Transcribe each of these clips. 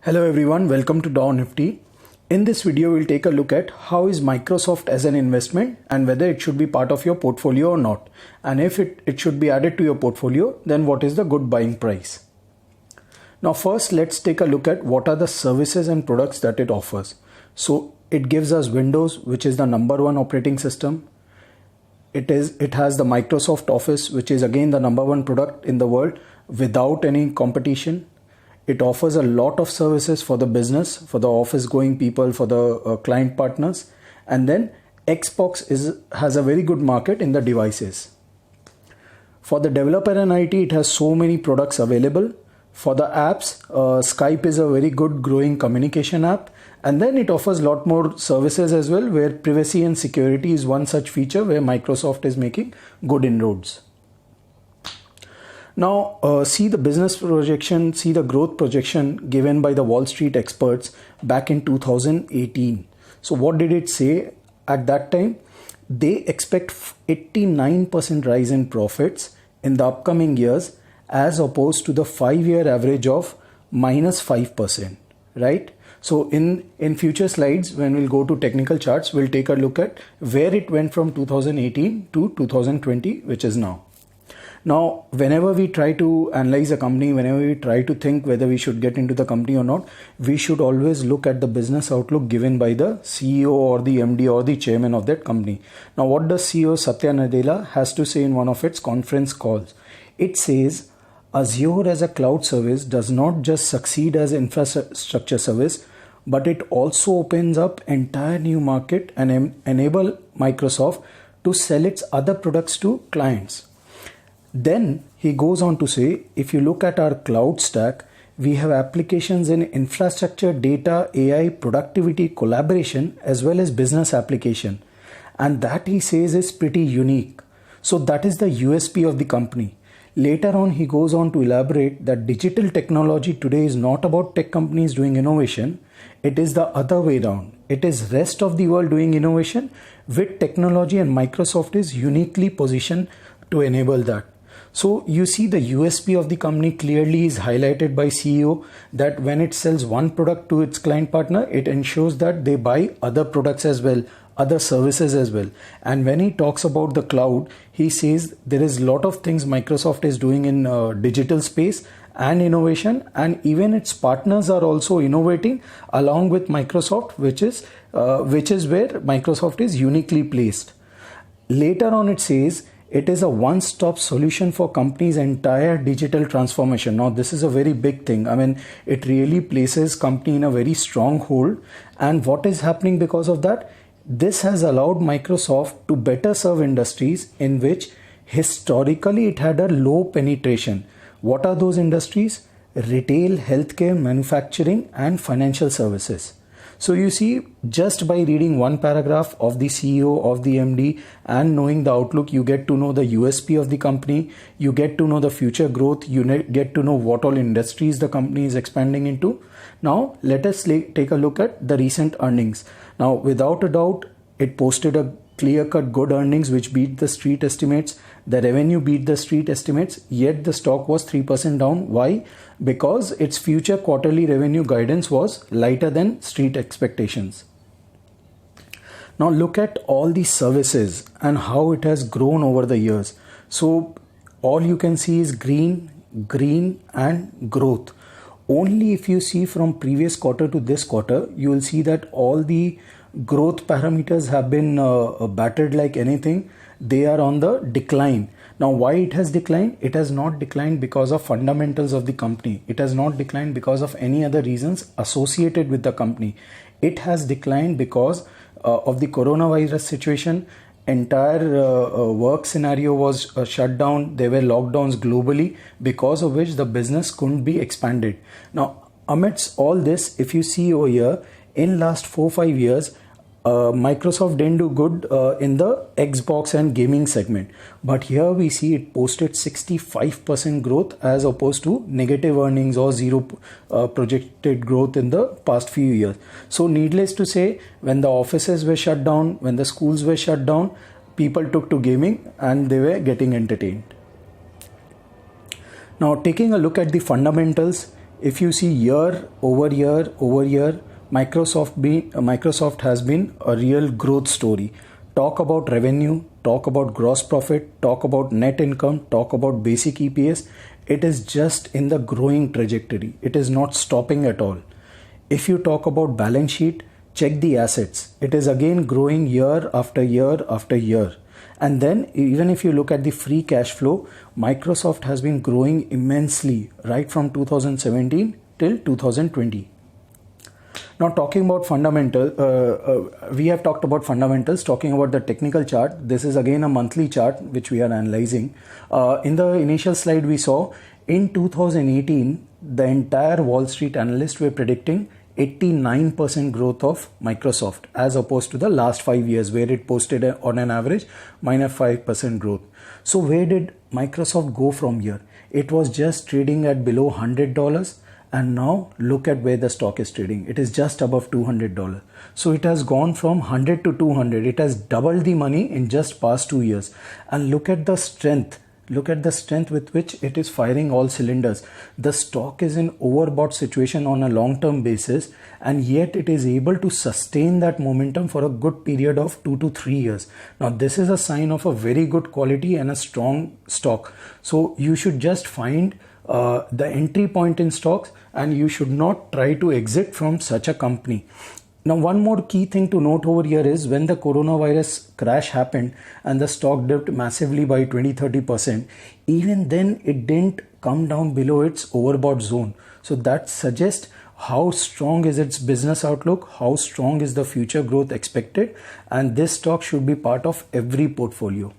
Hello everyone, welcome to Dow Nifty. In this video, we'll take a look at how is Microsoft as an investment and whether it should be part of your portfolio or not. And if it should be added to your portfolio, then what is the good buying price? Now first, let's take a look at what are the services and products that it offers. So it gives us Windows, which is the number one operating system. It has the Microsoft Office, which is again the number one product in the world without any competition. It offers a lot of services for the business, for the office going people, for the client partners. And then Xbox has a very good market in the devices. For the developer and IT, it has so many products available. For the apps, Skype is a very good growing communication app. And then it offers a lot more services as well, where privacy and security is one such feature where Microsoft is making good inroads. Now, see the business projection, see the growth projection given by the Wall Street experts back in 2018. So what did it say at that time? They expect 89% rise in profits in the upcoming years as opposed to the 5-year average of minus 5%, right? So in future slides, when we'll go to technical charts, we'll take a look at where it went from 2018 to 2020, which is now. Now, whenever we try to analyze a company, whenever we try to think whether we should get into the company or not, we should always look at the business outlook given by the CEO or the MD or the chairman of that company. Now, what does CEO Satya Nadella has to say in one of its conference calls? It says, Azure as a cloud service does not just succeed as infrastructure service, but it also opens up entire new market and enable Microsoft to sell its other products to clients. Then he goes on to say, if you look at our cloud stack, we have applications in infrastructure, data, AI, productivity, collaboration, as well as business application. And that he says is pretty unique. So that is the USP of the company. Later on, he goes on to elaborate that digital technology today is not about tech companies doing innovation. It is the other way around. It is rest of the world doing innovation with technology, and Microsoft is uniquely positioned to enable that. So you see the USP of the company clearly is highlighted by CEO that when it sells one product to its client partner, it ensures that they buy other products as well, other services as well. And when he talks about the cloud, he says there is a lot of things Microsoft is doing in digital space and innovation, and even its partners are also innovating along with Microsoft, which is where Microsoft is uniquely placed. Later on it says, it is a one-stop solution for companies' entire digital transformation. Now, this is a very big thing. I mean, it really places company in a very strong hold. And what is happening because of that? This has allowed Microsoft to better serve industries in which historically it had a low penetration. What are those industries? Retail, healthcare, manufacturing, and financial services. So you see, just by reading one paragraph of the CEO, of the MD, and knowing the outlook, you get to know the USP of the company, you get to know the future growth, you get to know what all industries the company is expanding into. Now, let us take a look at the recent earnings. Now, without a doubt, it posted a clear-cut good earnings which beat the street estimates. The revenue beat the street estimates, yet the stock was 3% down. Why? Because its future quarterly revenue guidance was lighter than street expectations. Now look at all these services and how it has grown over the years. So all you can see is green, and growth. Only if you see from previous quarter to this quarter, you will see that all the growth parameters have been battered like anything. They are on the decline. Now, why it has declined? It has not declined because of fundamentals of the company. It has not declined because of any other reasons associated with the company. It has declined because of the coronavirus situation. Entire work scenario was shut down. There were lockdowns globally, because of which the business couldn't be expanded. Now, amidst all this, if you see over here, in last 4-5 years, Microsoft didn't do good in the Xbox and gaming segment. But here we see it posted 65% growth as opposed to negative earnings or zero projected growth in the past few years. So needless to say, when the offices were shut down, when the schools were shut down, people took to gaming and they were getting entertained. Now, taking a look at the fundamentals, if you see year over year over year, Microsoft has been a real growth story. Talk about revenue, talk about gross profit, talk about net income, talk about basic EPS. It is just in the growing trajectory. It is not stopping at all. If you talk about balance sheet, check the assets. It is again growing year after year after year. And then even if you look at the free cash flow, Microsoft has been growing immensely right from 2017 till 2020. Now talking about we have talked about fundamentals. Talking about the technical chart, this is again a monthly chart which we are analyzing. In the initial slide we saw in 2018, the entire Wall Street analysts were predicting 89% growth of Microsoft as opposed to the last 5 years where it posted on an average -5% growth. So where did Microsoft go from here? It was just trading at below $100. And now look at where the stock is trading. It is just above $200. So it has gone from 100 to 200. It has doubled the money in just past 2 years. And look at the strength. Look at the strength with which it is firing all cylinders. The stock is in overbought situation on a long-term basis, and yet it is able to sustain that momentum for a good period of 2 to 3 years. Now this is a sign of a very good quality and a strong stock. So you should just find the entry point in stocks, and you should not try to exit from such a company. Now one more key thing to note over here is when the coronavirus crash happened and the stock dipped massively by 20-30%, even then it didn't come down below its overbought zone. So that suggests how strong is its business outlook, how strong is the future growth expected, and this stock should be part of every portfolio.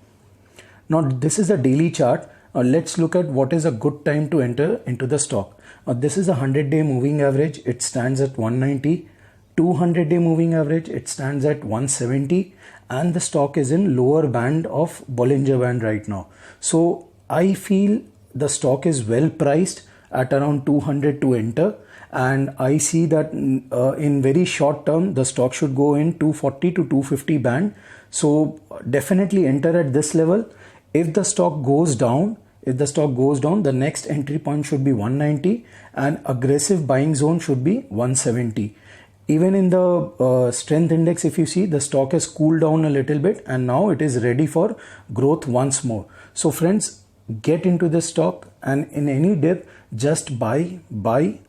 Now this is a daily chart. Let's look at what is a good time to enter into the stock. This is a 100-day moving average. It stands at 190. 200-day moving average, it stands at 170, and the stock is in lower band of Bollinger Band right now. So I feel the stock is well priced at around 200 to enter, and I see that in very short term the stock should go in 240 to 250 band. So definitely enter at this level. If the stock goes down, the next entry point should be 190 and aggressive buying zone should be 170. Even in the strength index, if you see, the stock has cooled down a little bit and now it is ready for growth once more. So friends, get into this stock, and in any dip, just buy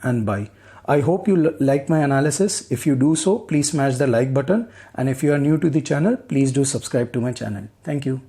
and buy. I hope you like my analysis. If you do so, please smash the like button, and if you are new to the channel, please do subscribe to my channel. Thank you.